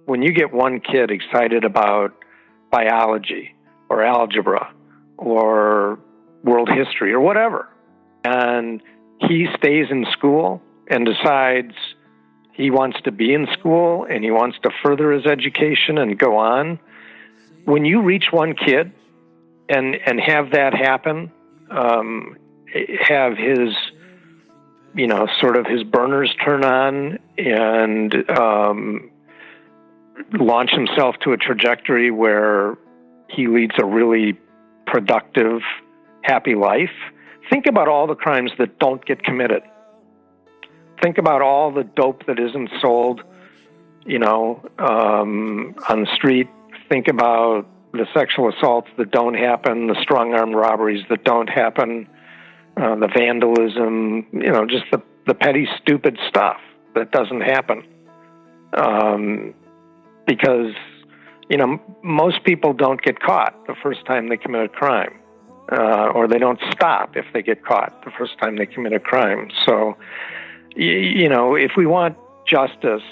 when you get one kid excited about biology or algebra or world history or whatever, and he stays in school and decides he wants to be in school and he wants to further his education and go on, when you reach one kid and have that happen, have his, sort of his burners turn on and launch himself to a trajectory where he leads a really productive, happy life. Think about all the crimes that don't get committed. Think about all the dope that isn't sold, on the street. Think about the sexual assaults that don't happen, the strong-arm robberies that don't happen, the vandalism, just the petty, stupid stuff that doesn't happen. Because, most people don't get caught the first time they commit a crime, or they don't stop if they get caught the first time they commit a crime. So, if we want justice,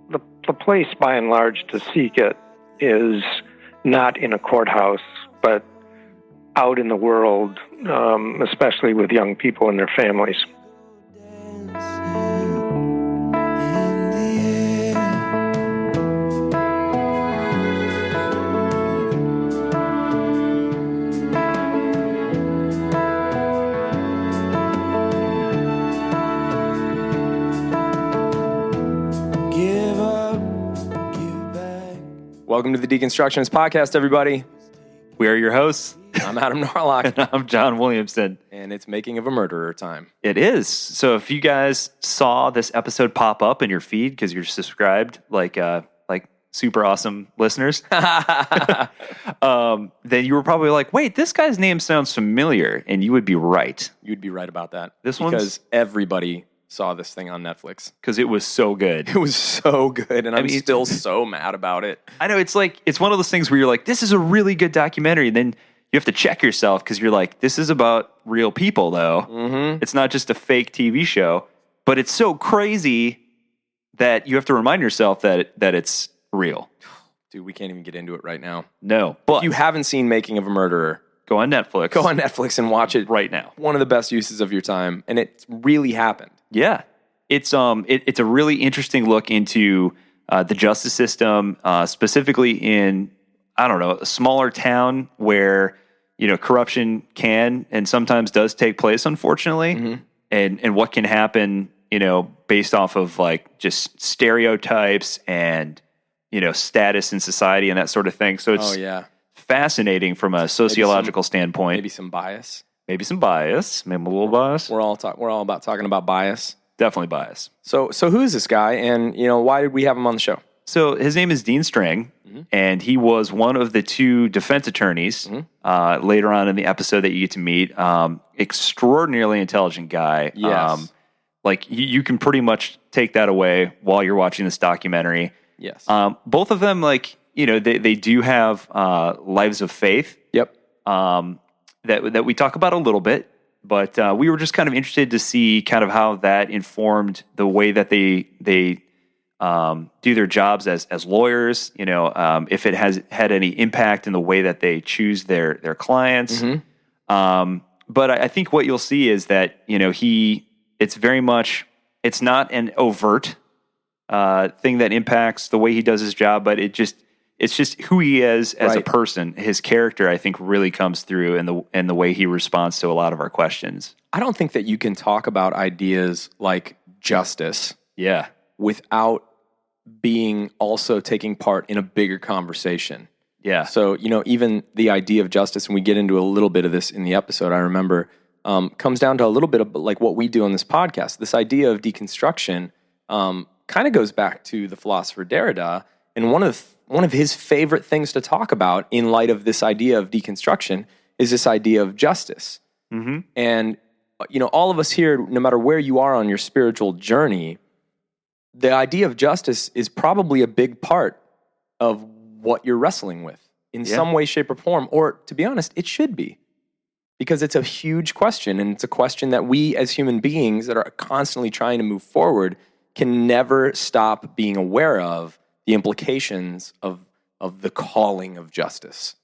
the place by and large to seek it is not in a courthouse, but out in the world, especially with young people and their families. Welcome to the Deconstructionist Podcast, everybody. We are your hosts. I'm Adam Narlock. And I'm John Williamson. And it's Making of a Murderer time. It is. So if you guys saw this episode pop up in your feed because you're subscribed, like super awesome listeners, then you were probably like, wait, this guy's name sounds familiar. And you would be right. You'd be right about that. Because everybody saw this thing on Netflix. Because it was so good. It was so good, and I'm still so mad about it. I know, it's one of those things where you're like, this is a really good documentary, and then you have to check yourself because you're like, this is about real people, though. Mm-hmm. It's not just a fake TV show, but it's so crazy that you have to remind yourself that it's real. Dude, we can't even get into it right now. No, but if you haven't seen Making of a Murderer, go on Netflix. Go on Netflix and watch it right now. One of the best uses of your time, and it really happened. Yeah, it's a really interesting look into the justice system, specifically in, I don't know, a smaller town where corruption can and sometimes does take place, unfortunately, mm-hmm. and what can happen, based off of just stereotypes and status in society and that sort of thing. So it's fascinating from a sociological standpoint. Maybe some bias. Maybe a little bias. We're all about talking about bias. Definitely bias. So who is this guy, and why did we have him on the show? So his name is Dean Strang, mm-hmm. and he was one of the two defense attorneys mm-hmm. Later on in the episode that you get to meet. Extraordinarily intelligent guy. Yes. You can pretty much take that away while you're watching this documentary. Yes. Both of them, they do have lives of faith. Yep. That we talk about a little bit, but we were just kind of interested to see kind of how that informed the way that they do their jobs as lawyers. If it has had any impact in the way that they choose their clients. Mm-hmm. But I think what you'll see is that it's not an overt thing that impacts the way he does his job, but it's just who he is as a person. His character, I think, really comes through in the way he responds to a lot of our questions. I don't think that you can talk about ideas like justice without being also taking part in a bigger conversation. Yeah. So, even the idea of justice, and we get into a little bit of this in the episode, I remember, comes down to a little bit of like what we do on this podcast. This idea of deconstruction kind of goes back to the philosopher Derrida, and one of his favorite things to talk about in light of this idea of deconstruction is this idea of justice. Mm-hmm. And, all of us here, no matter where you are on your spiritual journey, the idea of justice is probably a big part of what you're wrestling with in some way, shape, or form. Or, to be honest, it should be. Because it's a huge question, and it's a question that we as human beings that are constantly trying to move forward can never stop being aware of, the implications of the calling of justice.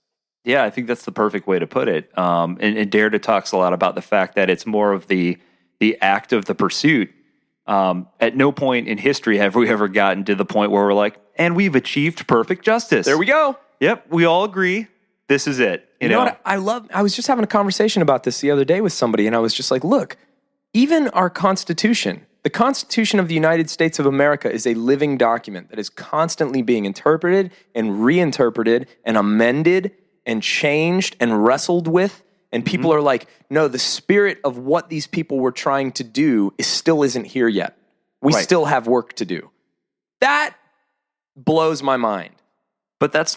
Yeah, I think that's the perfect way to put it. And Dare talks a lot about the fact that it's more of the act of the pursuit. At no point in history have we ever gotten to the point where we're like, and we've achieved perfect justice. There we go. Yep, we all agree. This is it. You know what I love? I was just having a conversation about this the other day with somebody, and I was just like, look, even our Constitution, the Constitution of the United States of America, is a living document that is constantly being interpreted and reinterpreted and amended and changed and wrestled with. And people are like, no, the spirit of what these people were trying to do still isn't here yet. We still have work to do. That blows my mind. But that's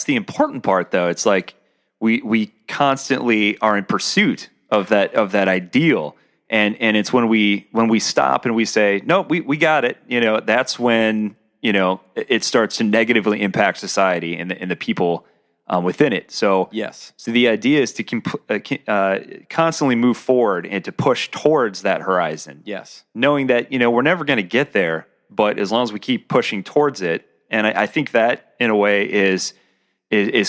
the important part, though. It's like we constantly are in pursuit of that ideal, and it's when we stop and we say, no, we got it. That's when it starts to negatively impact society and the people within it. So yes. So the idea is to constantly move forward and to push towards that horizon. Yes. Knowing that we're never going to get there, but as long as we keep pushing towards it. And I think that, in a way, is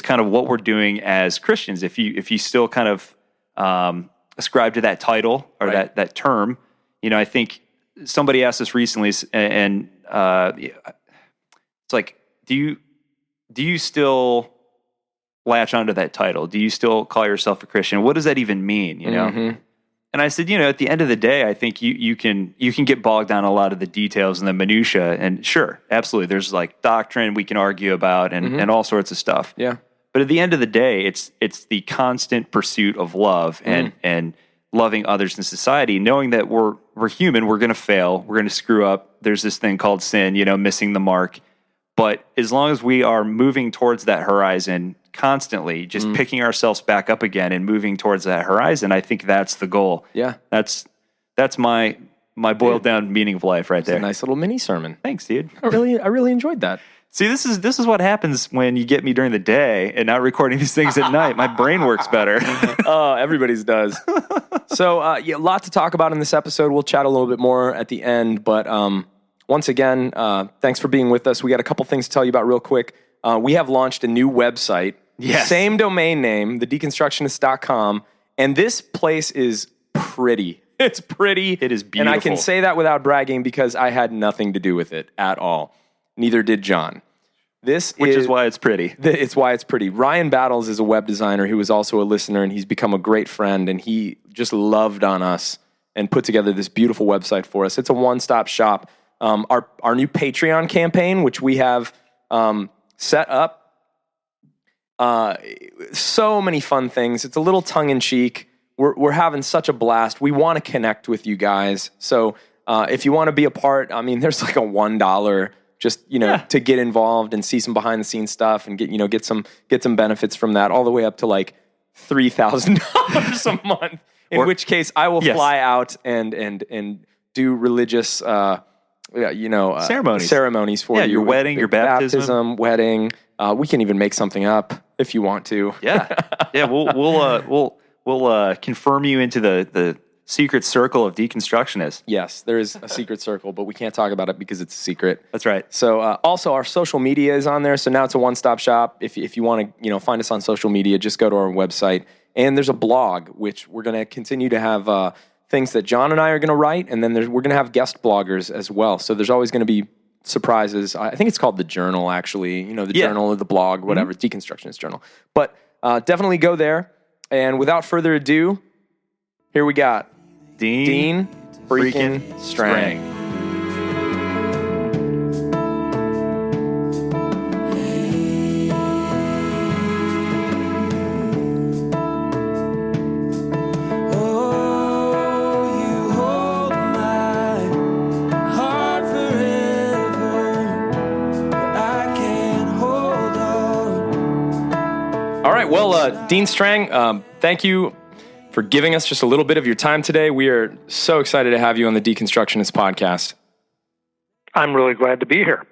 kind of what we're doing as Christians. If you still kind of ascribe to that title or that term, I think somebody asked us recently, and it's like, do you still latch onto that title? Do you still call yourself a Christian? What does that even mean? Mm-hmm. And I said, at the end of the day, I think you can get bogged down a lot of the details and the minutia. And sure, absolutely, there's like doctrine we can argue about and all sorts of stuff. Yeah. But at the end of the day, it's the constant pursuit of love and loving others in society, knowing that we're human, we're going to fail, we're going to screw up. There's this thing called sin, missing the mark. But as long as we are moving towards that horizon constantly, just picking ourselves back up again and moving towards that horizon, I think that's the goal. Yeah. That's my boiled down meaning of life right there. A nice little mini sermon. Thanks, dude. I really enjoyed that. See, this is what happens when you get me during the day and not recording these things at night. My brain works better. Oh, everybody's does. So, a lot to talk about in this episode. We'll chat a little bit more at the end, but once again, thanks for being with us. We got a couple things to tell you about real quick. We have launched a new website. Yes. Same domain name, thedeconstructionist.com, and this place is pretty. It's pretty. It is beautiful. And I can say that without bragging because I had nothing to do with it at all. Neither did John. Which is why it's pretty. It's why it's pretty. Ryan Battles is a web designer who is also a listener, and he's become a great friend, and he just loved on us and put together this beautiful website for us. It's a one-stop shop. Our new Patreon campaign, which we have set up, so many fun things. It's a little tongue-in-cheek. We're having such a blast. We want to connect with you guys. So if you want to be a part, there's like a $1 just to get involved and see some behind-the-scenes stuff and get some benefits from that, all the way up to like $3,000 a month. In which case, I will fly out and do religious ceremonies for you. Your wedding, your baptism, wedding. We can even make something up if you want to. Yeah. We'll confirm you into the secret circle of deconstructionists. Yes, there is a secret circle, but we can't talk about it because it's a secret. That's right. So also our social media is on there. So now it's a one-stop shop. If you want to find us on social media, just go to our website. And there's a blog, which we're going to continue to have things that John and I are going to write, and then we're going to have guest bloggers as well. So there's always going to be surprises. I think it's called the Journal, actually. Journal or the blog, whatever, Deconstructionist Journal. But definitely go there. And without further ado, here we got Dean freaking Strang. Well, Dean Strang, thank you for giving us just a little bit of your time today. We are so excited to have you on the Deconstructionist podcast. I'm really glad to be here.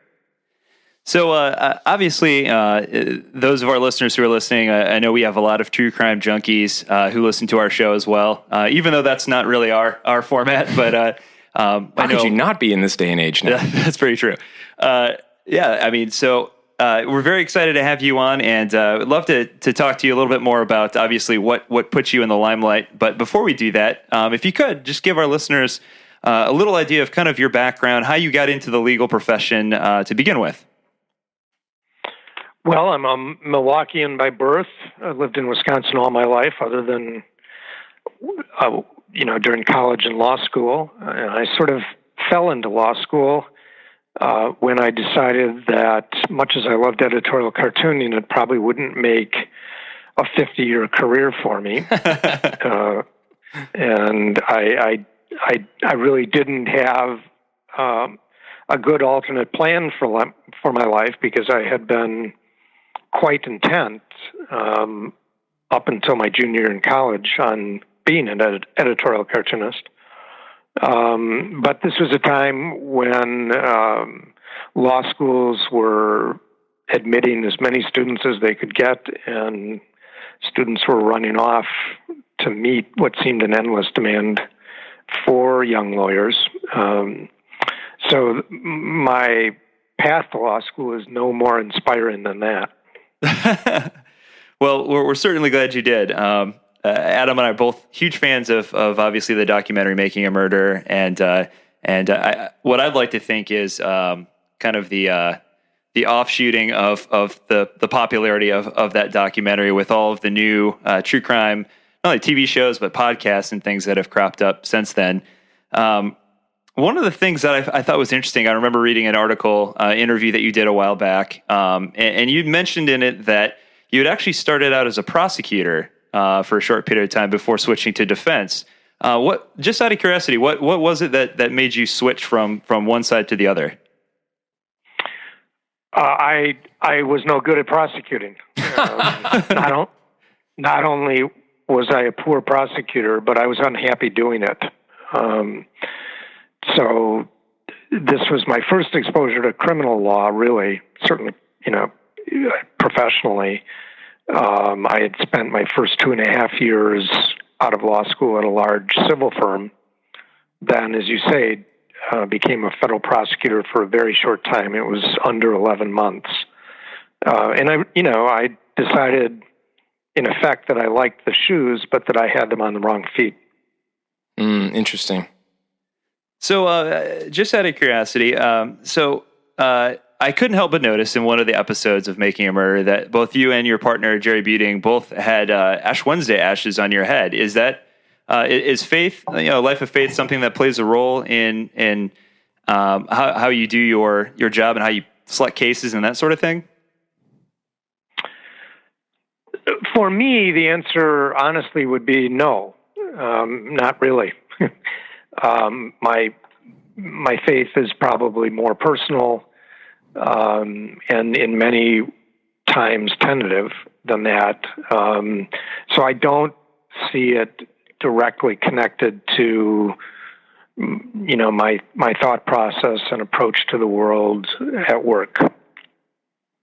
So obviously, those of our listeners who are listening, I know we have a lot of true crime junkies who listen to our show as well, even though that's not really our format. But how could you not be in this day and age now? That's very true. Yeah, I mean, so we're very excited to have you on, and would love to talk to you a little bit more about obviously what puts you in the limelight. But before we do that, if you could just give our listeners a little idea of kind of your background, how you got into the legal profession to begin with. Well, I'm a Milwaukeean by birth. I lived in Wisconsin all my life, other than during college and law school. And I sort of fell into law school when I decided that, much as I loved editorial cartooning, it probably wouldn't make a 50-year career for me. And I really didn't have a good alternate plan for my life, because I had been quite intent up until my junior year in college on being an editorial cartoonist. But this was a time when law schools were admitting as many students as they could get, and students were running off to meet what seemed an endless demand for young lawyers. So my path to law school is no more inspiring than that. Well, we're certainly glad you did. Adam and I are both huge fans of obviously the documentary Making a Murder, and what I'd like to think is kind of the offshooting of the popularity of that documentary with all of the new true crime, not only TV shows but podcasts and things that have cropped up since then. One of the things that I thought was interesting, I remember reading an article, interview that you did a while back, and you mentioned in it that you had actually started out as a prosecutor for a short period of time before switching to defense. Just out of curiosity, what was it that made you switch from one side to the other? I was no good at prosecuting. Not only was I a poor prosecutor, but I was unhappy doing it. So this was my first exposure to criminal law, really, certainly, professionally. I had spent my first 2.5 years out of law school at a large civil firm. Then, as you say, became a federal prosecutor for a very short time. It was under 11 months. And I decided, in effect, that I liked the shoes, but that I had them on the wrong feet. Interesting. So, just out of curiosity, I couldn't help but notice in one of the episodes of Making a Murder that both you and your partner, Jerry Buting, both had Ash Wednesday ashes on your head. Is faith, life of faith, something that plays a role in how you do your job and how you select cases and that sort of thing? For me, the answer, honestly, would be no, not really. My faith is probably more personal, and in many times tentative than that. So I don't see it directly connected to, my thought process and approach to the world at work.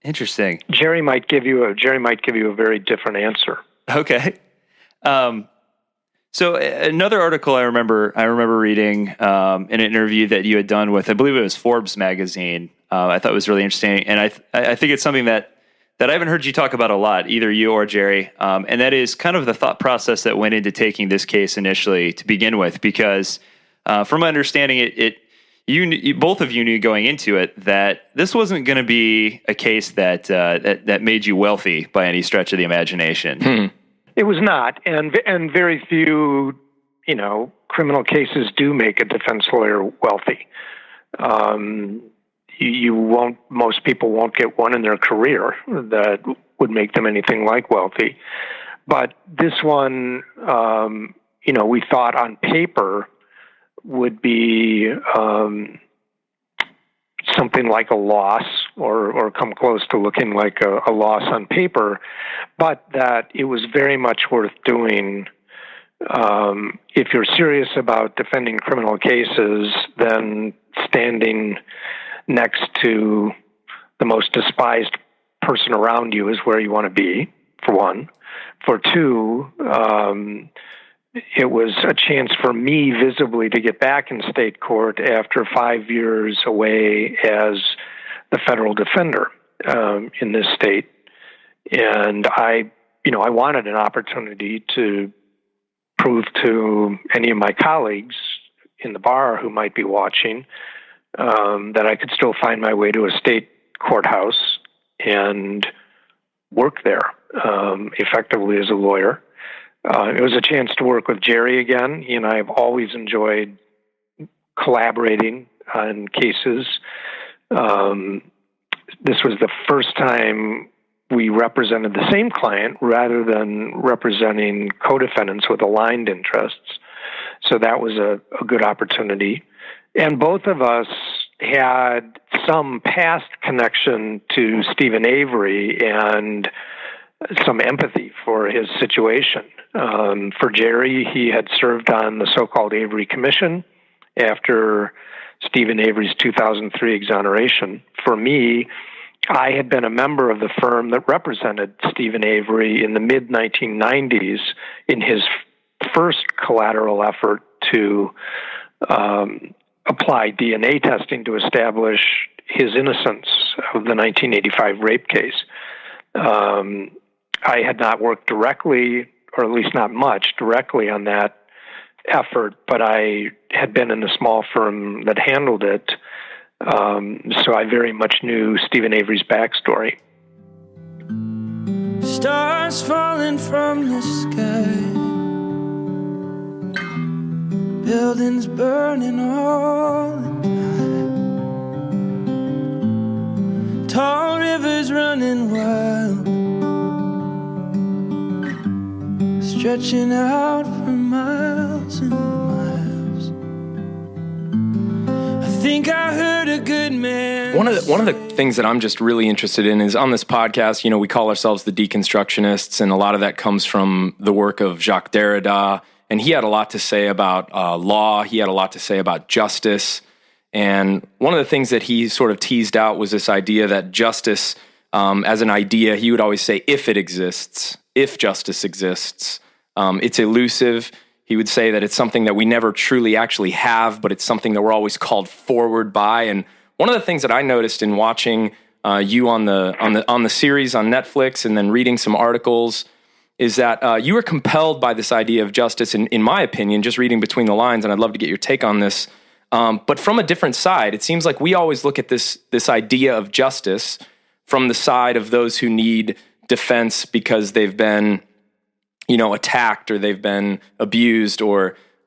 Interesting. Jerry might give you a very different answer. Okay. So another article I remember reading in an interview that you had done with, I believe it was Forbes magazine. I thought it was really interesting, and I think it's something that I haven't heard you talk about a lot, either you or Jerry, and that is kind of the thought process that went into taking this case initially to begin with. Because from my understanding, you both of you knew going into it that this wasn't going to be a case that made you wealthy by any stretch of the imagination. It was not, and very few, criminal cases do make a defense lawyer wealthy. Most people won't get one in their career that would make them anything like wealthy. But this one, we thought on paper would be something like a loss or come close to looking like a loss on paper, but that it was very much worth doing. If you're serious about defending criminal cases, then standing next to the most despised person around you is where you want to be, for one. For two, it was a chance for me visibly to get back in state court after 5 years away as the federal defender in this state. And I wanted an opportunity to prove to any of my colleagues in the bar who might be watching that I could still find my way to a state courthouse and work there effectively as a lawyer. It was a chance to work with Jerry again. He and I have always enjoyed collaborating on cases. This was the first time we represented the same client rather than representing co-defendants with aligned interests. So that was a good opportunity. And both of us had some past connection to Stephen Avery and some empathy for his situation. For Jerry, he had served on the so-called Avery Commission after Stephen Avery's 2003 exoneration. For me, I had been a member of the firm that represented Stephen Avery in the mid-1990s in his first collateral effort to apply DNA testing to establish his innocence of the 1985 rape case. I had not worked directly, or at least not much, directly on that effort, but I had been in the small firm that handled it. So I very much knew Stephen Avery's backstory. Stars falling from the sky, buildings burning all the time, tall rivers running wild, stretching out for miles and miles. I think I heard a good man. One of the things that I'm just really interested in is on this podcast, we call ourselves the deconstructionists, and a lot of that comes from the work of Jacques Derrida, and he had a lot to say about law. He had a lot to say about justice. And one of the things that he sort of teased out was this idea that justice, as an idea, he would always say, if it exists, if justice exists, it's elusive. He would say that it's something that we never truly actually have, but it's something that we're always called forward by. And one of the things that I noticed in watching you on the series on Netflix and then reading some articles is that you were compelled by this idea of justice, in my opinion, just reading between the lines, and I'd love to get your take on this. But from a different side, it seems like we always look at this idea of justice from the side of those who need defense because they've been attacked or they've been abused,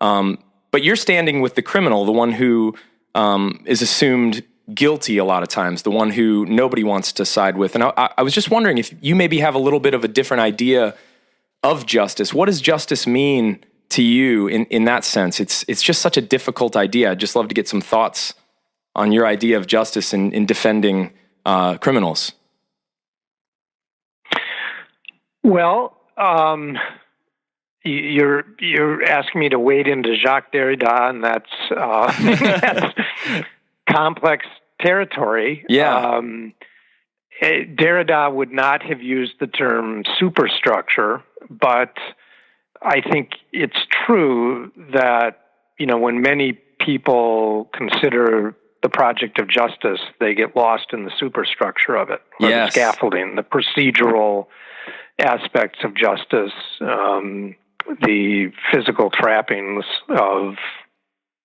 but you're standing with the criminal, the one who is assumed guilty a lot of times, the one who nobody wants to side with. And I was just wondering if you maybe have a little bit of a different idea of justice. What does justice mean to you in that sense? It's just such a difficult idea. I'd just love to get some thoughts on your idea of justice in defending criminals. Well, you're asking me to wade into Jacques Derrida, and that's complex territory. Yeah. Derrida would not have used the term superstructure, but I think it's true that, when many people consider the project of justice, they get lost in the superstructure of it, or the scaffolding, the procedural aspects of justice, the physical trappings of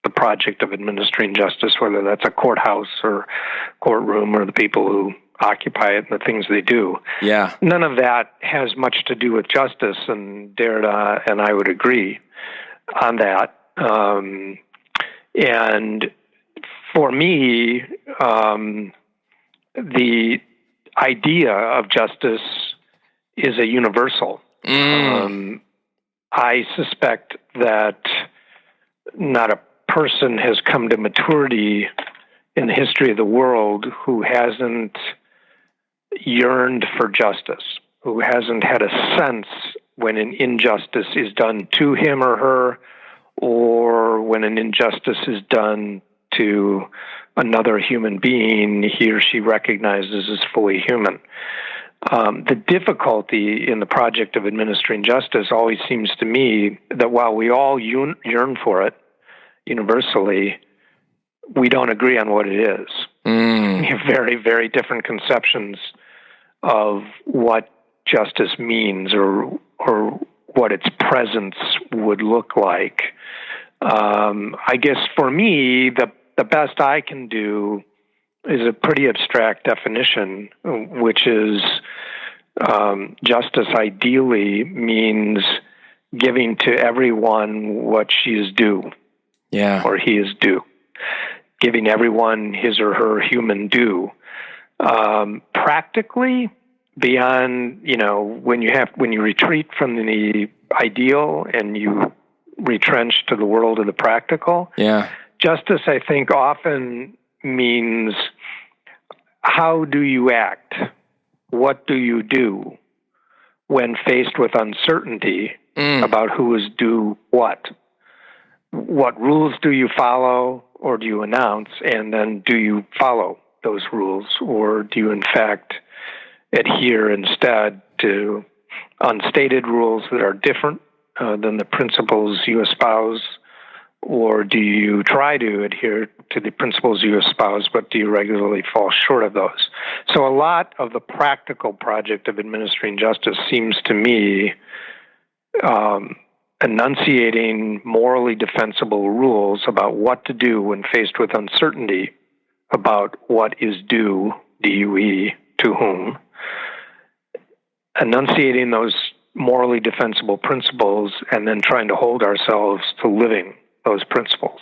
the project of administering justice, whether that's a courthouse or courtroom or the people who occupy it and the things they do. Yeah. None of that has much to do with justice, and Derrida and I would agree on that. And for me, the idea of justice is a universal. I suspect that not a person has come to maturity in the history of the world who hasn't yearned for justice, who hasn't had a sense when an injustice is done to him or her, or when an injustice is done to another human being he or she recognizes as fully human. The difficulty in the project of administering justice always seems to me that while we all yearn for it universally, we don't agree on what it is. You have very, very different conceptions of what justice means or what its presence would look like. I guess for me, the best I can do is a pretty abstract definition, which is justice ideally means giving to everyone what she is due, or he is due, giving everyone his or her human due. Practically, beyond, when you retreat from the ideal and you retrench to the world of the practical, justice, I think, often means how do you act? What do you do when faced with uncertainty about who is due what? What rules do you follow or do you announce? And then do you follow those rules, or do you in fact adhere instead to unstated rules that are different than the principles you espouse? Or do you try to adhere to the principles you espouse, but do you regularly fall short of those? So a lot of the practical project of administering justice seems to me enunciating morally defensible rules about what to do when faced with uncertainty about what is due, DUE, to whom, enunciating those morally defensible principles and then trying to hold ourselves to living those principles.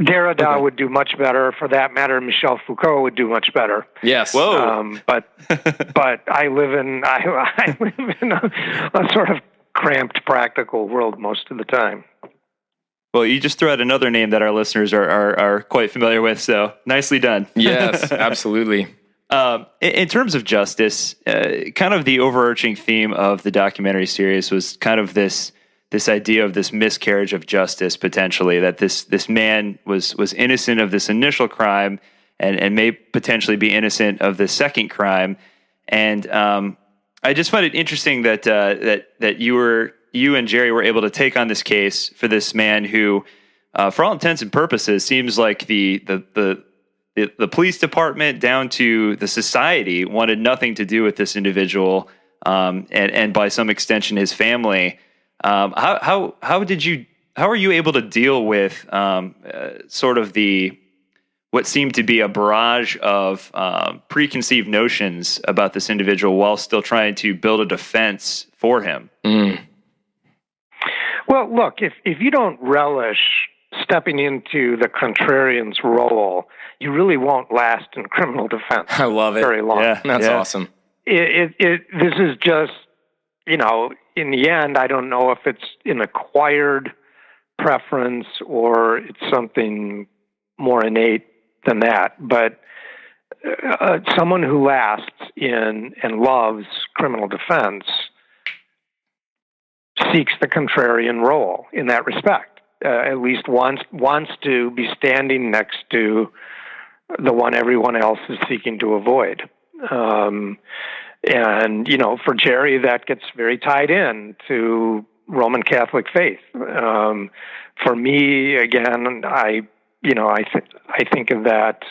Derrida would do much better. For that matter, Michel Foucault would do much better. Yes. Whoa. But I live in a sort of cramped, practical world most of the time. Well, you just threw out another name that our listeners are quite familiar with, so nicely done. Yes, absolutely. In terms of justice, kind of the overarching theme of the documentary series was kind of this idea of this miscarriage of justice, potentially, that this man was innocent of this initial crime and may potentially be innocent of the second crime. And I just find it interesting that you and Jerry were able to take on this case for this man who, for all intents and purposes, seems like the police department down to the society wanted nothing to do with this individual, and by some extension his family. How are you able to deal with sort of what seemed to be a barrage of preconceived notions about this individual while still trying to build a defense for him? Well, look, if you don't relish stepping into the contrarian's role, you really won't last in criminal defense. I love it. Very long. Yeah, that's awesome. This is just, in the end, I don't know if it's an acquired preference or it's something more innate than that. But someone who lasts in and loves criminal defense seeks the contrarian role in that respect. At least wants to be standing next to the one everyone else is seeking to avoid. And, for Jerry, that gets very tied in to Roman Catholic faith. For me, again, I think of that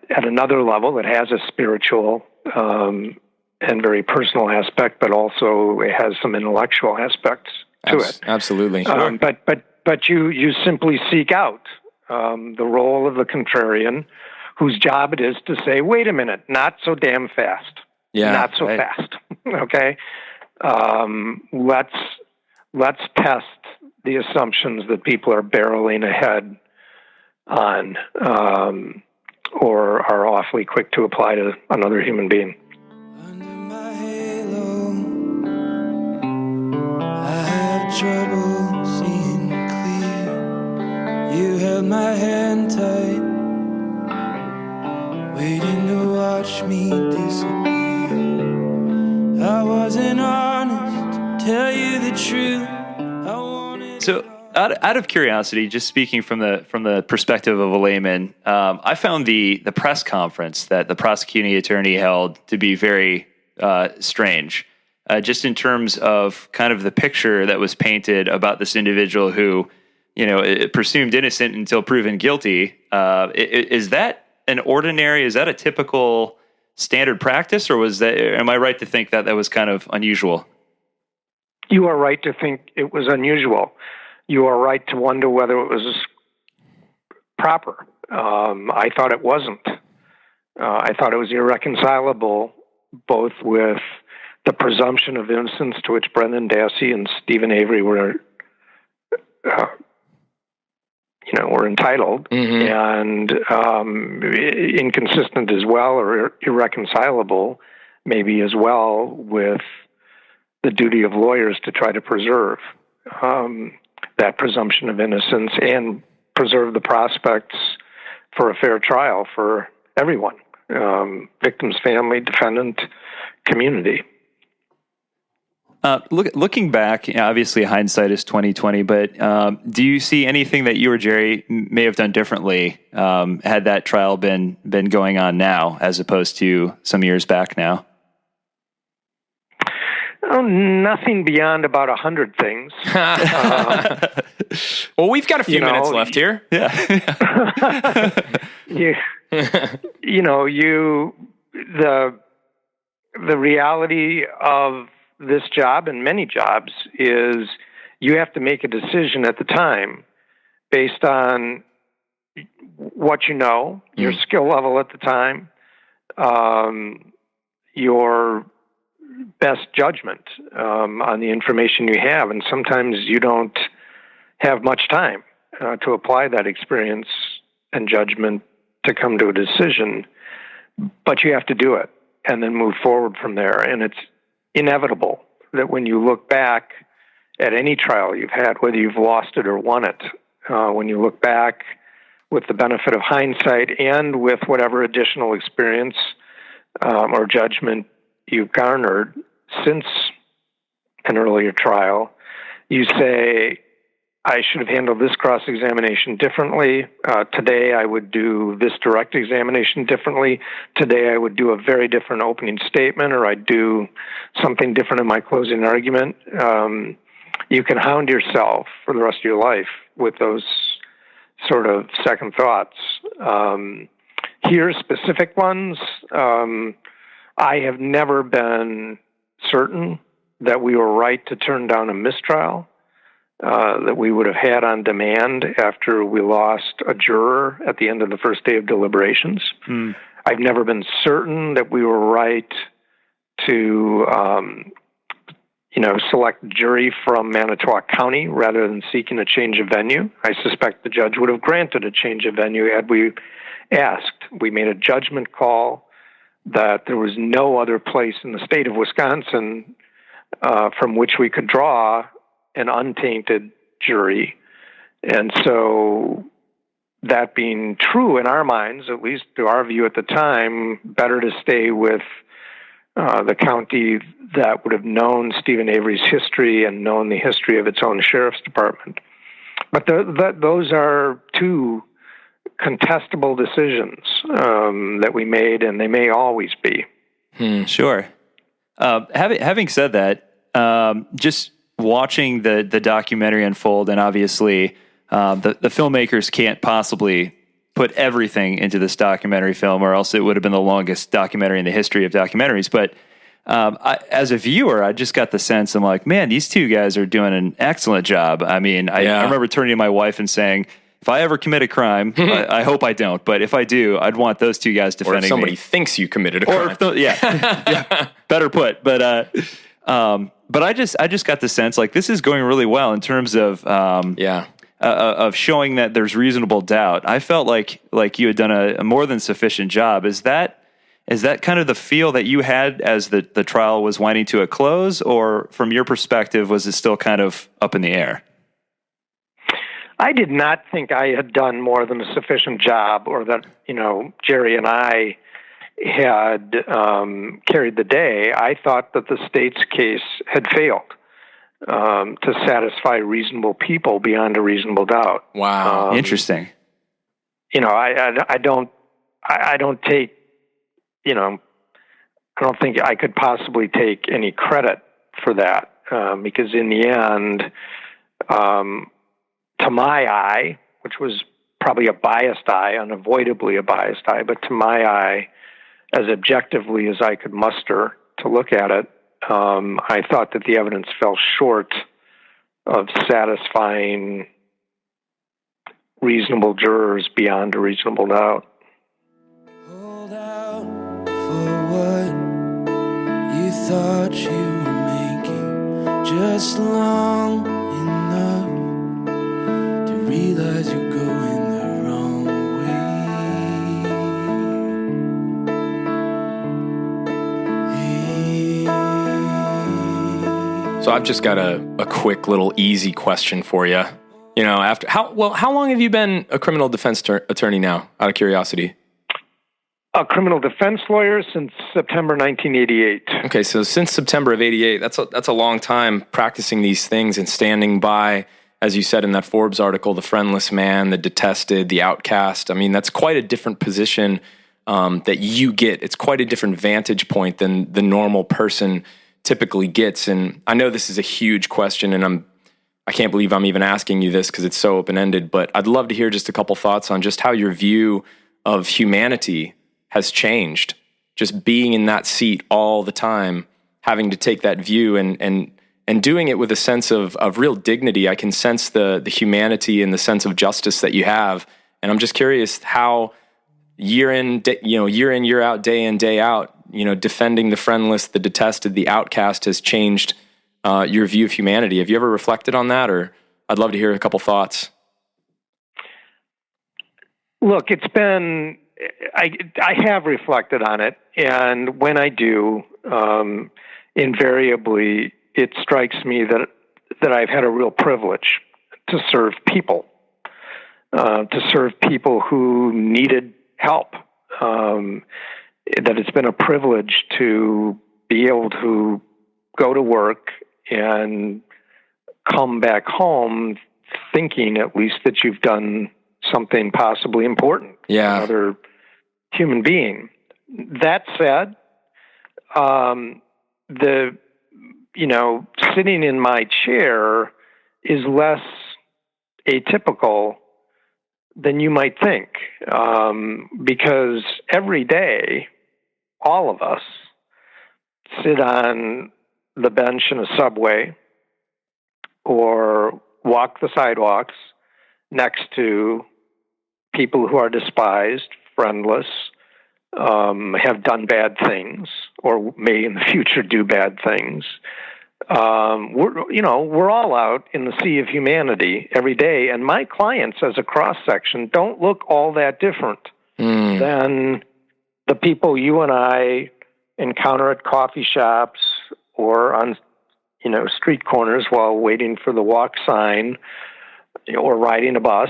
at another level. It has a spiritual and very personal aspect, but also it has some intellectual aspects to it. Absolutely. Sure. But you simply seek out the role of the contrarian, whose job it is to say, wait a minute, not so damn fast. Yeah. Not so fast. Okay? Let's test the assumptions that people are barreling ahead on or are awfully quick to apply to another human being. Under my halo, I have trouble seeing clear. You held my hand tight, waiting to watch me disappear. I wasn't honest, to tell you the truth. I wanted. So, out of curiosity, just speaking from the perspective of a layman, I found the press conference that the prosecuting attorney held to be very strange, just in terms of kind of the picture that was painted about this individual who, presumed innocent until proven guilty. Is that is that a typical standard practice, or am I right to think that was kind of unusual? You are right to think it was unusual. You are right to wonder whether it was proper. I thought it wasn't. I thought it was irreconcilable, both with the presumption of innocence to which Brendan Dassey and Stephen Avery were entitled, and inconsistent as well, or irreconcilable maybe as well, with the duty of lawyers to try to preserve that presumption of innocence and preserve the prospects for a fair trial for everyone, victim's family, defendant, community. Looking back, obviously hindsight is 20/20, but do you see anything that you or Jerry may have done differently had that trial been going on now, as opposed to some years back now? Oh, nothing beyond about 100 things. Well, we've got a few minutes left here. Yeah. The reality of this job and many jobs is you have to make a decision at the time based on what you know, your skill level at the time, your best judgment on the information you have. And sometimes you don't have much time to apply that experience and judgment to come to a decision, but you have to do it and then move forward from there. And it's inevitable that when you look back at any trial you've had, whether you've lost it or won it, when you look back with the benefit of hindsight and with whatever additional experience or judgment you've garnered since an earlier trial, you say, I should have handled this cross-examination differently. Today I would do this direct examination differently. Today I would do a very different opening statement, or I'd do something different in my closing argument. You can hound yourself for the rest of your life with those sort of second thoughts. Here, specific ones, I have never been certain that we were right to turn down a mistrial that we would have had on demand after we lost a juror at the end of the first day of deliberations. I've never been certain that we were right to, select a jury from Manitowoc County rather than seeking a change of venue. I suspect the judge would have granted a change of venue had we asked. We made a judgment call that there was no other place in the state of Wisconsin from which we could draw an untainted jury. And so that being true in our minds, at least to our view at the time, better to stay with the county that would have known Stephen Avery's history and known the history of its own sheriff's department. But those are two contestable decisions that we made, and they may always be. Sure. Having said that, just watching the documentary unfold, and obviously the filmmakers can't possibly put everything into this documentary film, or else it would have been the longest documentary in the history of documentaries. But as a viewer, I just got the sense, I'm like, man, these two guys are doing an excellent job. I mean, I remember turning to my wife and saying, if I ever commit a crime, I hope I don't, but if I do, I'd want those two guys defending me. Or if somebody thinks you committed a crime. Yeah, better put. But I just got the sense like this is going really well in terms of of showing that there's reasonable doubt. I felt like you had done a more than sufficient job. Is that kind of the feel that you had as the trial was winding to a close, or from your perspective, was it still kind of up in the air? I did not think I had done more than a sufficient job, or that, Jerry and I had carried the day. I thought that the state's case had failed to satisfy reasonable people beyond a reasonable doubt. Wow. Interesting. I don't take, I don't think I could possibly take any credit for that, because in the end, to my eye, which was probably a biased eye, unavoidably a biased eye, but to my eye, as objectively as I could muster to look at it, I thought that the evidence fell short of satisfying reasonable jurors beyond a reasonable doubt. Hold out for what you thought you were making, just long enough to realize you're going the wrong way. So I've just got a quick little easy question for you. You know, after how long have you been a criminal defense attorney now, out of curiosity? A criminal defense lawyer since September 1988. Okay, so since September of 88, that's a long time practicing these things and standing by, as you said in that Forbes article, the friendless man, the detested, the outcast. I mean, that's quite a different position that you get. It's quite a different vantage point than the normal person typically gets. And I know this is a huge question, and I can't believe I'm even asking you this because it's so open-ended, but I'd love to hear just a couple thoughts on just how your view of humanity has changed. Just being in that seat all the time, having to take that view and doing it with a sense of real dignity. I can sense the humanity and the sense of justice that you have. And I'm just curious how year in, year out, day in, day out, defending the friendless, the detested, the outcast has changed your view of humanity. Have you ever reflected on that? Or I'd love to hear a couple thoughts. Look, it's been, I have reflected on it. And when I do, invariably, it strikes me that I've had a real privilege to serve people who needed help. That it's been a privilege to be able to go to work and come back home thinking at least that you've done something possibly important for another human being. That said, sitting in my chair is less atypical than you might think, because every day, all of us sit on the bench in a subway or walk the sidewalks next to people who are despised, friendless, have done bad things, or may in the future do bad things. We're all out in the sea of humanity every day, and my clients as a cross-section don't look all that different than the people you and I encounter at coffee shops or on, street corners while waiting for the walk sign, or riding a bus,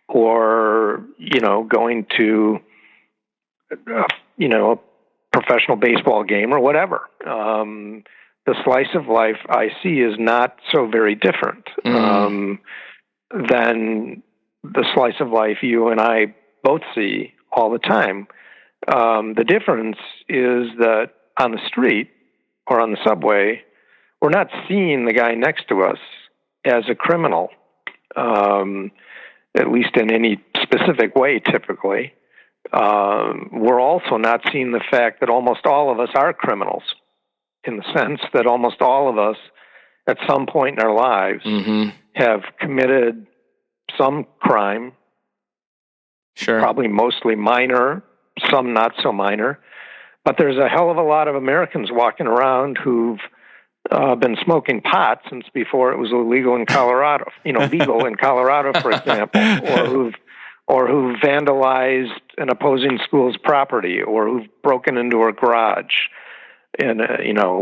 or, going to, a professional baseball game or whatever. The slice of life I see is not so very different than the slice of life you and I both see all the time. The difference is that on the street or on the subway, we're not seeing the guy next to us as a criminal, at least in any specific way, typically. We're also not seeing the fact that almost all of us are criminals, in the sense that almost all of us at some point in our lives have committed some crime, probably mostly minor, some not so minor. But there's a hell of a lot of Americans walking around who've been smoking pot since before it was illegal in Colorado, legal in Colorado, for example, or who've vandalized an opposing school's property, or who've broken into a garage and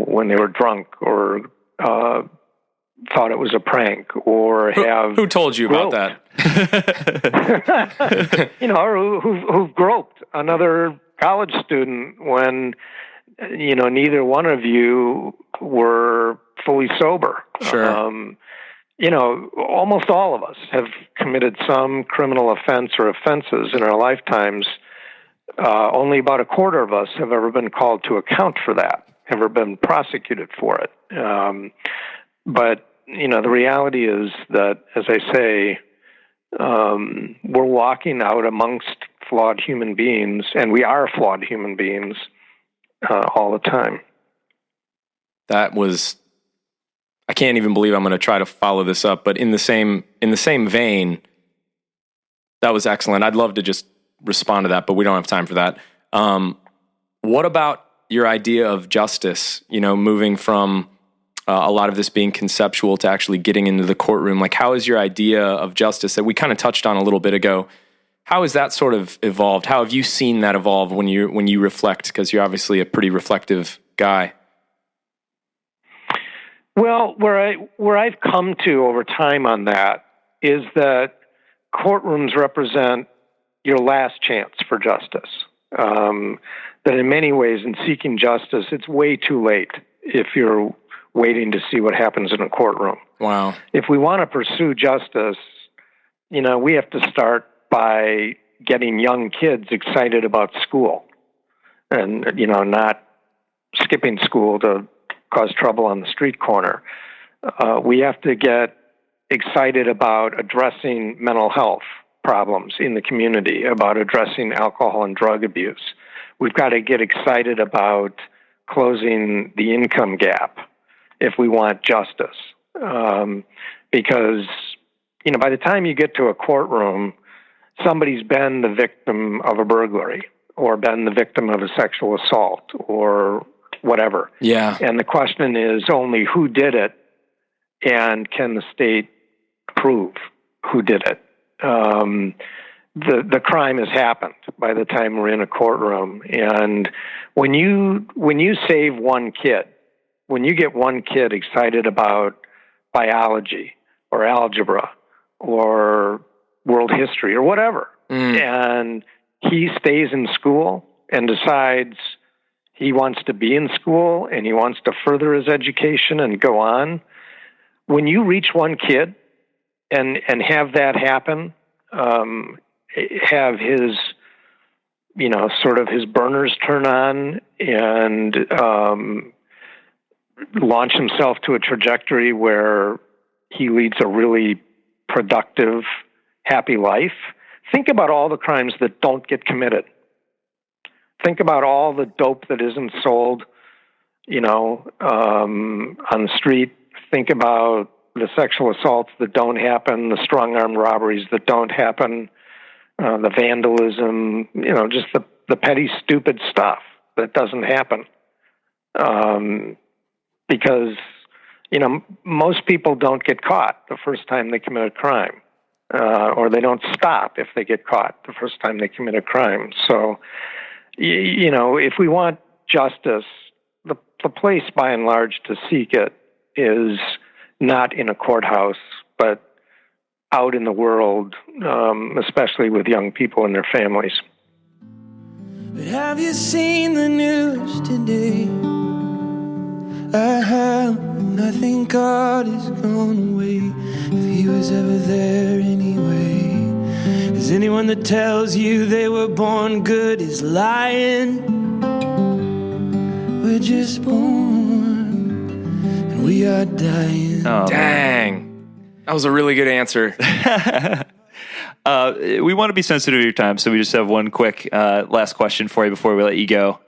when they were drunk, or thought it was a prank, or who told you groped. About that? Or who've groped another college student when neither one of you were fully sober. Sure. Almost all of us have committed some criminal offense or offenses in our lifetimes. Only about a quarter of us have ever been called to account for that, ever been prosecuted for it. But the reality is that, as I say, we're walking out amongst flawed human beings, and we are flawed human beings all the time. I can't even believe I'm going to try to follow this up, but in the same vein, that was excellent. I'd love to just respond to that, but we don't have time for that. What about your idea of justice, moving from a lot of this being conceptual to actually getting into the courtroom? Like, how is your idea of justice that we kind of touched on a little bit ago? How has that sort of evolved? How have you seen that evolve when you reflect? Because you're obviously a pretty reflective guy. Well, where I've come to over time on that is that courtrooms represent your last chance for justice. That in many ways, in seeking justice, it's way too late if you're waiting to see what happens in a courtroom. Wow. If we want to pursue justice, we have to start by getting young kids excited about school and, not skipping school to cause trouble on the street corner. We have to get excited about addressing mental health problems in the community, about addressing alcohol and drug abuse. We've got to get excited about closing the income gap if we want justice. Because, by the time you get to a courtroom, somebody's been the victim of a burglary or been the victim of a sexual assault or whatever. Yeah. And the question is only who did it, and can the state prove who did it? The crime has happened by the time we're in a courtroom. And when you save one kid, when you get one kid excited about biology or algebra or world history or whatever, and he stays in school and decides he wants to be in school and he wants to further his education and go on. When you reach one kid and have that happen, have his, sort of his burners turn on and launch himself to a trajectory where he leads a really productive, happy life. Think about all the crimes that don't get committed. Think about all the dope that isn't sold, on the street. Think about the sexual assaults that don't happen, the strong-arm robberies that don't happen, the vandalism, just the petty, stupid stuff that doesn't happen. Because, most people don't get caught the first time they commit a crime, or they don't stop if they get caught the first time they commit a crime. So, if we want justice, the place by and large to seek it is not in a courthouse, but out in the world, especially with young people and their families. But have you seen the news today? I have, and I think God is gone away, if he was ever there anyway. 'Cause anyone that tells you they were born good is lying. We're just born, and we are dying. Oh, dang. That was a really good answer. We want to be sensitive to your time, so we just have one quick last question for you before we let you go.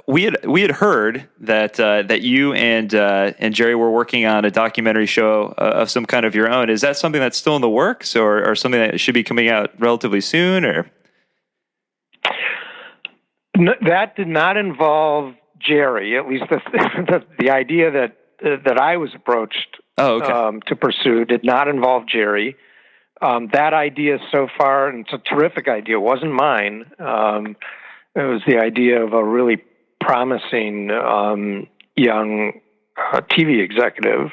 We had heard that you and Jerry were working on a documentary show of some kind of your own. Is that something that's still in the works, or something that should be coming out relatively soon? Or no, that did not involve Jerry. At least the idea that I was approached to pursue did not involve Jerry. That idea so far, and it's a terrific idea, wasn't mine. It was the idea of a really promising young TV executive.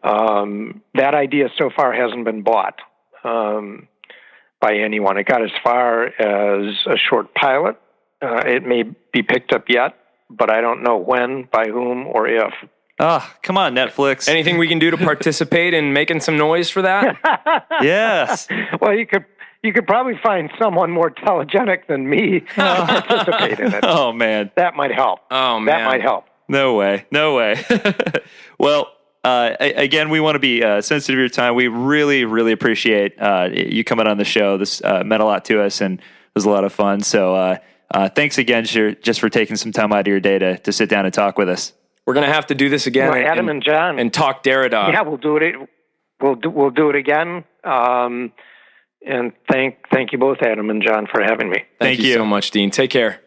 That idea so far hasn't been bought by anyone. It got as far as a short pilot. It may be picked up yet, but I don't know when, by whom, or if. Come on, Netflix. Anything we can do to participate in making some noise for that? Yes. Well, you could probably find someone more telegenic than me to participate in it. Oh, man. That might help. Oh, man. That might help. No way. Well, again, we want to be sensitive to your time. We really, really appreciate you coming on the show. This meant a lot to us and was a lot of fun. So thanks again just for taking some time out of your day to sit down and talk with us. We're going to have to do this again. Well, Adam and John. And talk Derrida. Yeah, we'll do it. We'll do it again. And thank you both, Adam and John, for having me. Thank you so much, Dean. Take care.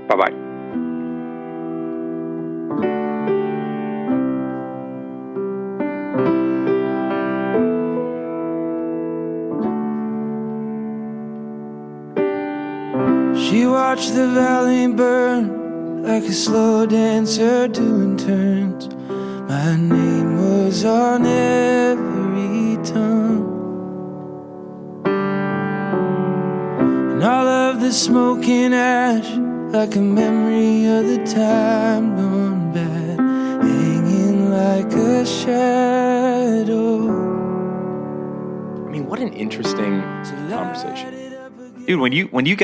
Bye-bye. She watched the valley burn like a slow dancer doing turns. My name was on every tongue, and all of the smoke and ash like a memory of the time gone bad, hanging like a shadow. I mean, what an interesting conversation. Dude, when you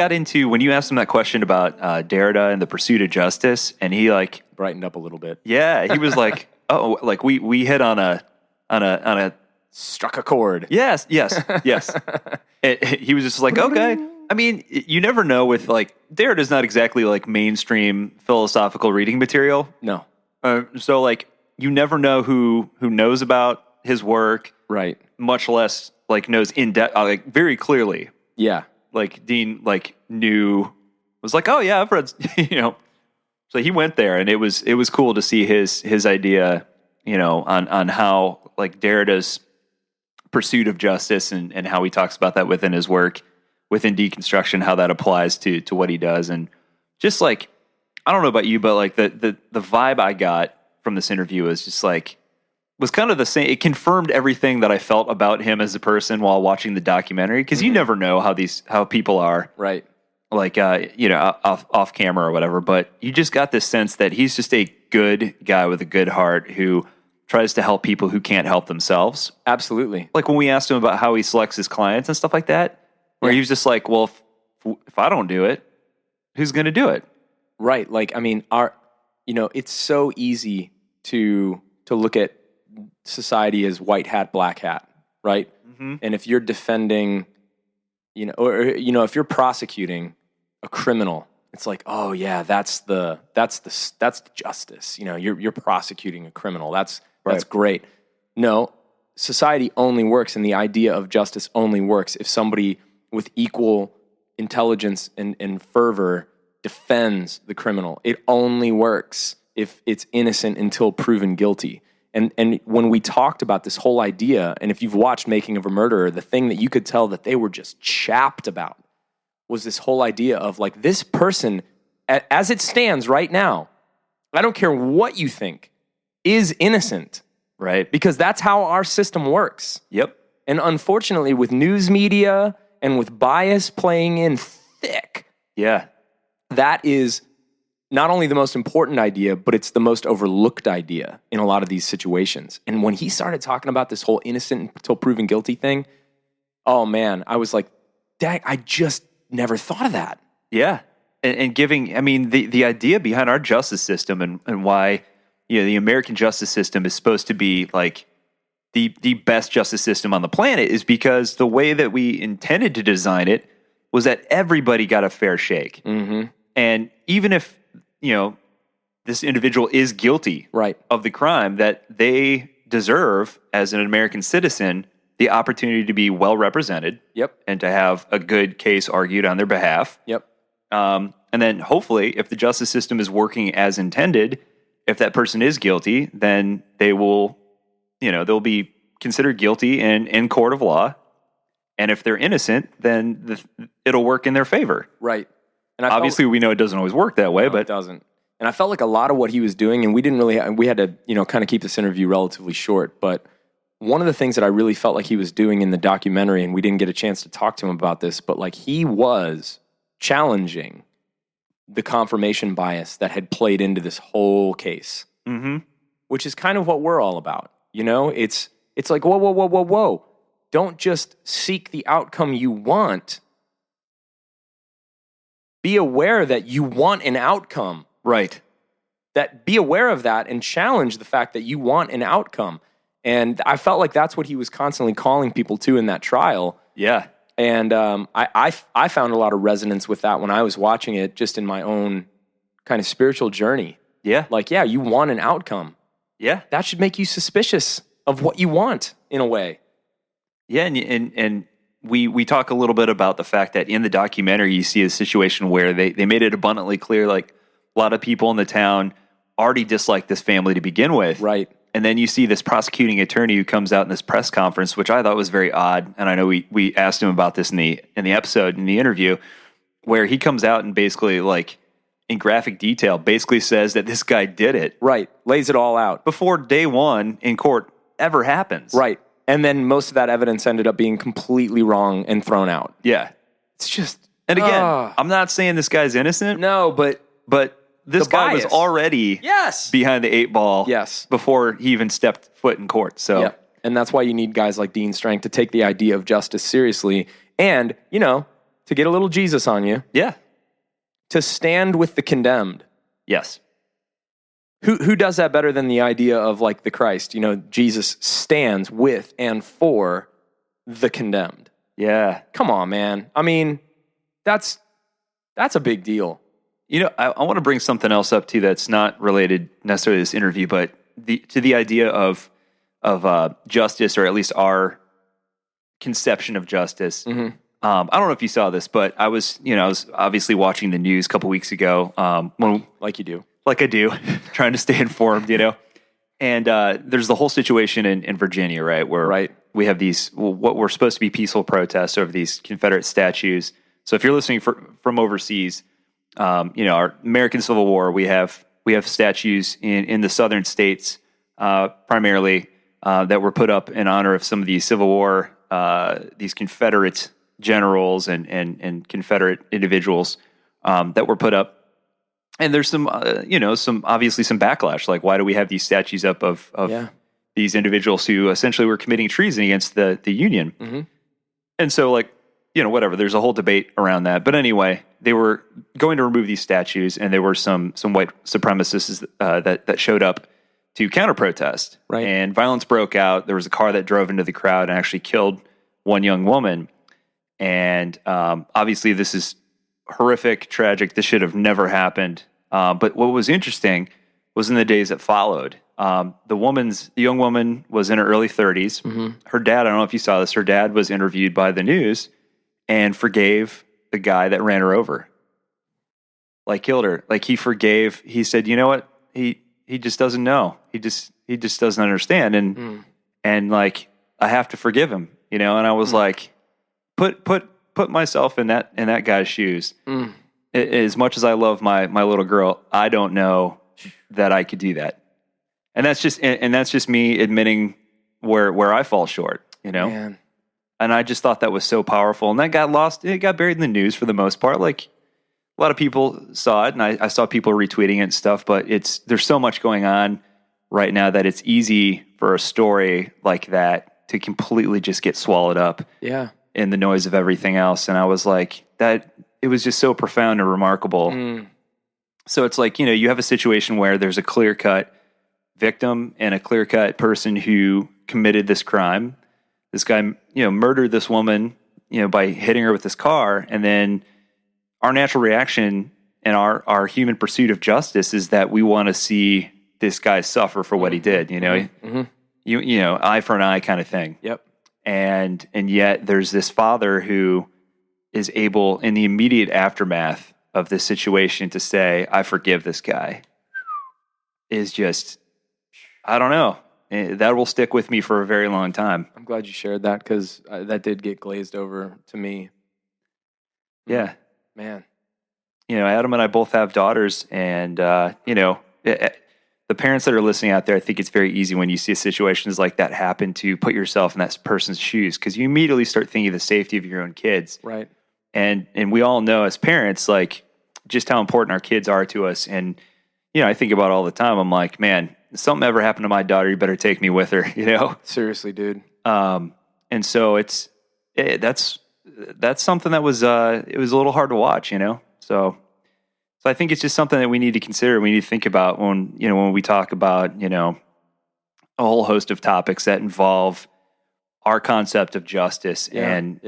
asked him that question about Derrida and the pursuit of justice, and he like brightened up a little bit. Yeah, he was like, oh, like we hit on a struck a chord. Yes. He was just like, okay. I mean, you never know with like Derrida's not exactly like mainstream philosophical reading material. No. So like you never know who knows about his work, right? Much less like knows in depth, like very clearly. Yeah. Like Dean like was like, oh yeah, I've read, so he went there, and it was cool to see his idea, on how like Derrida's pursuit of justice and how he talks about that within his work, within deconstruction, how that applies to what he does. And just like, I don't know about you, but like the vibe I got from this interview was just like, was kind of the same. It confirmed everything that I felt about him as a person while watching the documentary. Cause you never know how people are. Right. Like, off camera or whatever, but you just got this sense that he's just a good guy with a good heart who tries to help people who can't help themselves. Absolutely. Like when we asked him about how he selects his clients and stuff like that, where he was just like, well, if I don't do it, who's going to do it? Right. Like, I mean, it's so easy to look at society as white hat, black hat, right? Mm-hmm. And if you're defending, if you're prosecuting a criminal, it's like, oh yeah, that's the justice. You're prosecuting a criminal. That's great. No, society only works, and the idea of justice only works if somebody with equal intelligence and fervor defends the criminal. It only works if it's innocent until proven guilty. And when we talked about this whole idea, and if you've watched Making of a Murderer, the thing that you could tell that they were just chapped about was this whole idea of like, this person, as it stands right now, I don't care what you think, is innocent. Right. Because that's how our system works. Yep. And unfortunately, with news media and with bias playing in thick, that is not only the most important idea, but it's the most overlooked idea in a lot of these situations. And when he started talking about this whole innocent until proven guilty thing, oh man, I was like, dang, I just never thought of that. Yeah. And giving, I mean, the idea behind our justice system and why, the American justice system is supposed to be like the best justice system on the planet is because the way that we intended to design it was that everybody got a fair shake. Mm-hmm. And even if, this individual is guilty of the crime, that they deserve as an American citizen the opportunity to be well represented. Yep. And to have a good case argued on their behalf. Yep. And then hopefully if the justice system is working as intended, if that person is guilty, then they will, they'll be considered guilty in court of law. And if they're innocent, then it'll work in their favor. Right. And obviously we know it doesn't always work that way, but it doesn't. And I felt like a lot of what he was doing, and we had to, kind of keep this interview relatively short, but one of the things that I really felt like he was doing in the documentary, and we didn't get a chance to talk to him about this, but like he was challenging the confirmation bias that had played into this whole case, which is kind of what we're all about. It's like, whoa. Don't just seek the outcome you want. Be aware that you want an outcome. Right. that be aware of that and challenge the fact that you want an outcome. And I felt like that's what he was constantly calling people to in that trial. Yeah. And I found a lot of resonance with that when I was watching it, just in my own kind of spiritual journey. Yeah. Like, yeah, you want an outcome. Yeah. That should make you suspicious of what you want, in a way. Yeah, and we talk a little bit about the fact that in the documentary you see a situation where they made it abundantly clear, like, a lot of people in the town already disliked this family to begin with. Right. And then you see this prosecuting attorney who comes out in this press conference, which I thought was very odd. And I know we asked him about this in the episode, in the interview, where he comes out and basically, like, in graphic detail, basically says that this guy did it. Right. Lays it all out. Before day one in court ever happens. Right. And then most of that evidence ended up being completely wrong and thrown out. Yeah. It's just... And again, I'm not saying this guy's innocent. No, but this guy was already behind the 8 ball before he even stepped foot in court. So, yeah. And that's why you need guys like Dean Strang to take the idea of justice seriously and, you know, to get a little Jesus on you. Yeah. To stand with the condemned. Yes. Who does that better than the idea of, like, the Christ? You know, Jesus stands with and for the condemned. Yeah. Come on, man. I mean, that's a big deal. You know, I want to bring something else up too that's not related necessarily to this interview, but to the idea of justice, or at least our conception of justice. Mm-hmm. I don't know if you saw this, but I was obviously watching the news a couple weeks ago. Like you do. Like I do, trying to stay informed, you know. And there's the whole situation in Virginia, right, where we have these, what were supposed to be peaceful protests over these Confederate statues. So if you're listening from overseas, you know, our American Civil War, we have statues in the southern states, primarily, that were put up in honor of some of these Civil War, these Confederate generals and Confederate individuals that were put up. And there's some obviously some backlash. Like, why do we have these statues up of these individuals who essentially were committing treason against the Union? Mm-hmm. And so, like, you know, whatever. There's a whole debate around that. But anyway, they were going to remove these statues, and there were some white supremacists that showed up to counter-protest. Right. And violence broke out. There was a car that drove into the crowd and actually killed one young woman. And obviously this is horrific, tragic. This should have never happened. But what was interesting was in the days that followed, the young woman was in her early 30s. Mm-hmm. Her dad, I don't know if you saw this, her dad was interviewed by the news and forgave the guy that ran her over, like killed her. Like, he forgave. He said, you know what? He just doesn't know. He just doesn't understand. And like, I have to forgive him, you know? And I was like, put myself in that guy's shoes. As much as I love my little girl, I don't know that I could do that. And that's just me admitting where I fall short, you know? Man. And I just thought that was so powerful. And that got lost. It got buried in the news for the most part. Like, a lot of people saw it, and I saw people retweeting it and stuff, but there's so much going on right now that it's easy for a story like that to completely just get swallowed up in the noise of everything else. And I was like, it was just so profound and remarkable. So it's like, you know, you have a situation where there's a clear-cut victim and a clear-cut person who committed this crime. This guy, you know, murdered this woman, you know, by hitting her with his car. And then our natural reaction and our human pursuit of justice is that we want to see this guy suffer for what he did, you know? Mm-hmm. You know, eye for an eye kind of thing. Yep. And yet there's this father who is able, in the immediate aftermath of this situation, to say, I forgive this guy, is just, I don't know. That will stick with me for a very long time. I'm glad you shared that, because that did get glazed over to me. Yeah. Man. You know, Adam and I both have daughters, and, you know, the parents that are listening out there, I think it's very easy when you see situations like that happen to put yourself in that person's shoes, because you immediately start thinking of the safety of your own kids. Right. And we all know as parents, like, just how important our kids are to us. And, you know, I think about it all the time. I'm like, man, if something ever happened to my daughter, you better take me with her, you know? Seriously, dude. And so that's something that was, it was a little hard to watch, you know? So So I think it's just something that we need to consider. We need to think about when we talk about, a whole host of topics that involve our concept of justice. And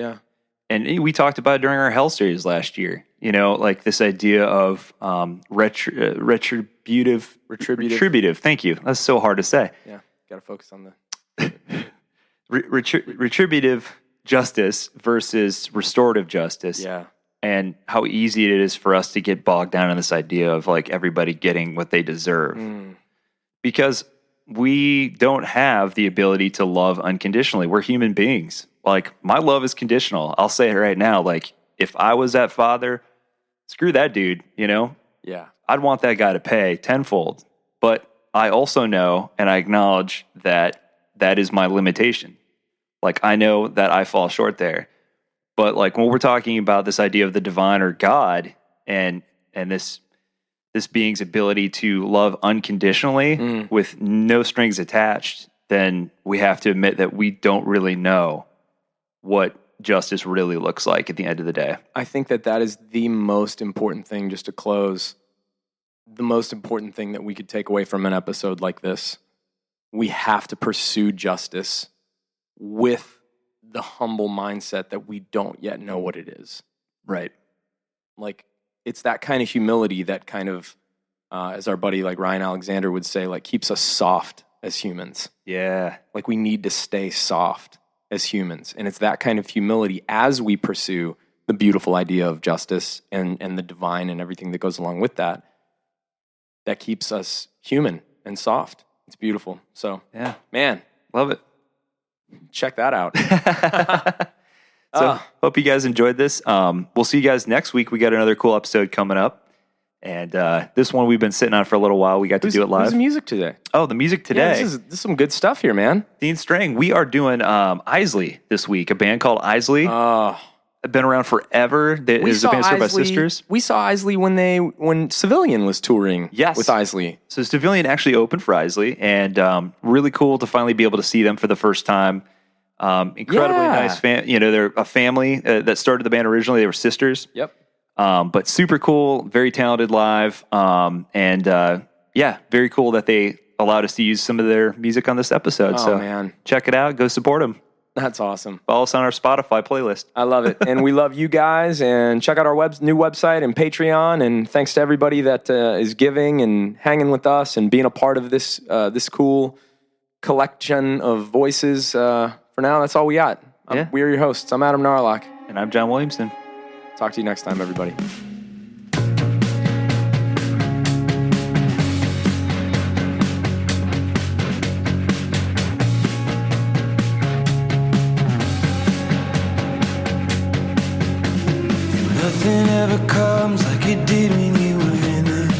we talked about it during our Hell series last year, like this idea of retributive. Thank you. That's so hard to say. Yeah. Got to focus on the retributive justice versus restorative justice. Yeah. And how easy it is for us to get bogged down in this idea of like everybody getting what they deserve. Because we don't have the ability to love unconditionally. We're human beings. Like, my love is conditional. I'll say it right now. Like, if I was that father, screw that dude, Yeah. I'd want that guy to pay tenfold. But I also know and I acknowledge that is my limitation. Like, I know that I fall short there. But like when we're talking about this idea of the divine or God and this being's ability to love unconditionally with no strings attached, then we have to admit that we don't really know what justice really looks like at the end of the day. I think that is the most important thing, just to close, the most important thing that we could take away from an episode like this. We have to pursue justice with the humble mindset that we don't yet know what it is. Right. Like, it's that kind of humility that kind of, as our buddy like Ryan Alexander would say, like keeps us soft as humans. Yeah. Like, we need to stay soft as humans. And it's that kind of humility as we pursue the beautiful idea of justice and the divine and everything that goes along with that keeps us human and soft. It's beautiful. So, yeah, man, love it. Check that out. So hope you guys enjoyed this. We'll see you guys next week. We got another cool episode coming up. And this one we've been sitting on for a little while. We got to do it live. Who's the music today? Oh, the music today. Yeah, this is some good stuff here, man. Dean Strang. We are doing Isley this week, a band called Isley. Been around forever. That is a band started by sisters. We saw Isley when Civilian was touring with Isley. So Civilian actually opened for Isley, and really cool to finally be able to see them for the first time. Incredibly nice they're a family that started the band originally. They were sisters. Yep. But super cool, very talented live. Very cool that they allowed us to use some of their music on this episode. Oh, so man. Check it out. Go support them. That's awesome. Follow us on our Spotify playlist. I love it. And we love you guys. And check out our new website and Patreon. And thanks to everybody that is giving and hanging with us and being a part of this cool collection of voices. For now, that's all we got. We are your hosts. I'm Adam Narlock. And I'm John Williamson. Talk to you next time, everybody. Nothing ever comes like it did when you were in it.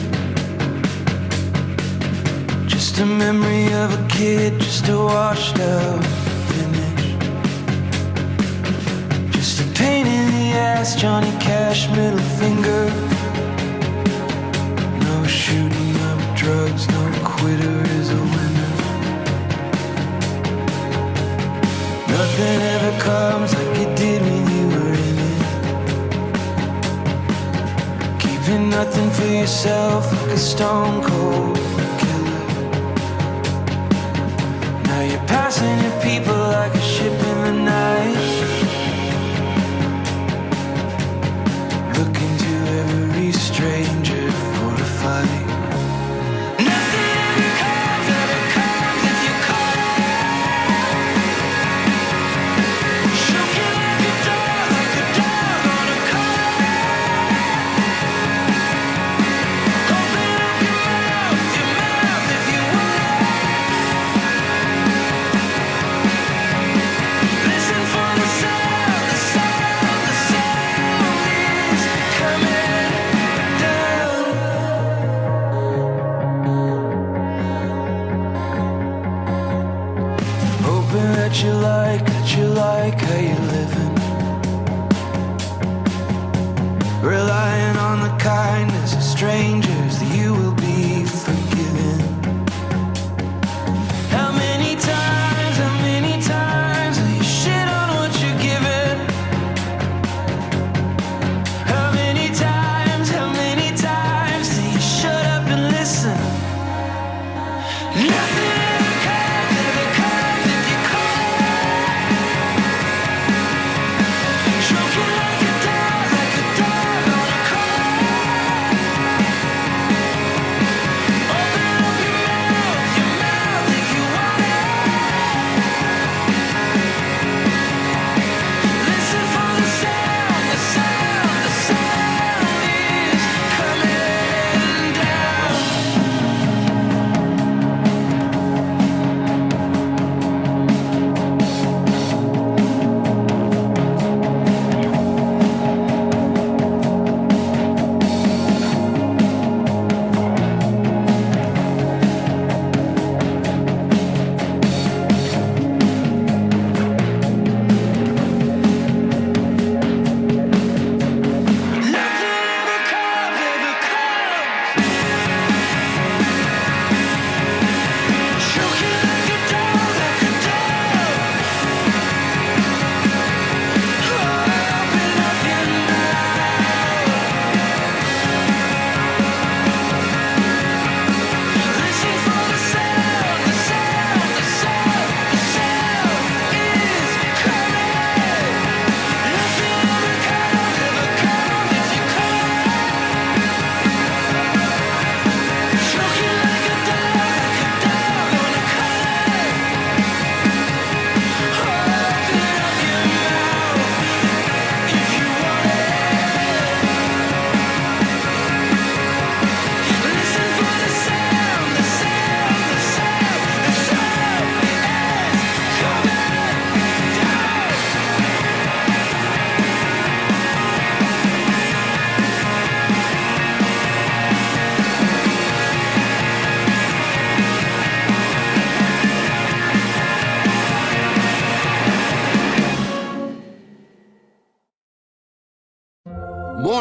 Just a memory of a kid, just a washed out finish. Just a pain in the ass, Johnny Cash, middle finger. No shooting up drugs, no quitter is a winner. Nothing ever comes like it did when you were in it. Keeping nothing for yourself like a stone cold killer. Now you're passing your people like a ship in the night. Looking to every stranger for a fight. Nothing ever comes if you call it. Choking like a dog on a collar. Open up your mouth if you want. Listen for the sound.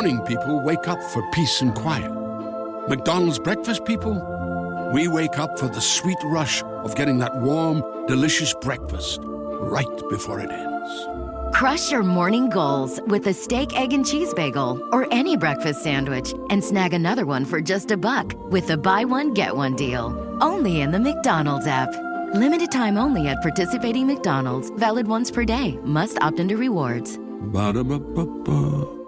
morning people wake up for peace and quiet. McDonald's breakfast people, we wake up for the sweet rush of getting that warm, delicious breakfast right before it ends. Crush your morning goals with a steak, egg, and cheese bagel or any breakfast sandwich and snag another one for just $1 with the buy one, get one deal. Only in the McDonald's app. Limited time only at participating McDonald's. Valid once per day. Must opt into rewards. Ba-da-ba-ba-ba.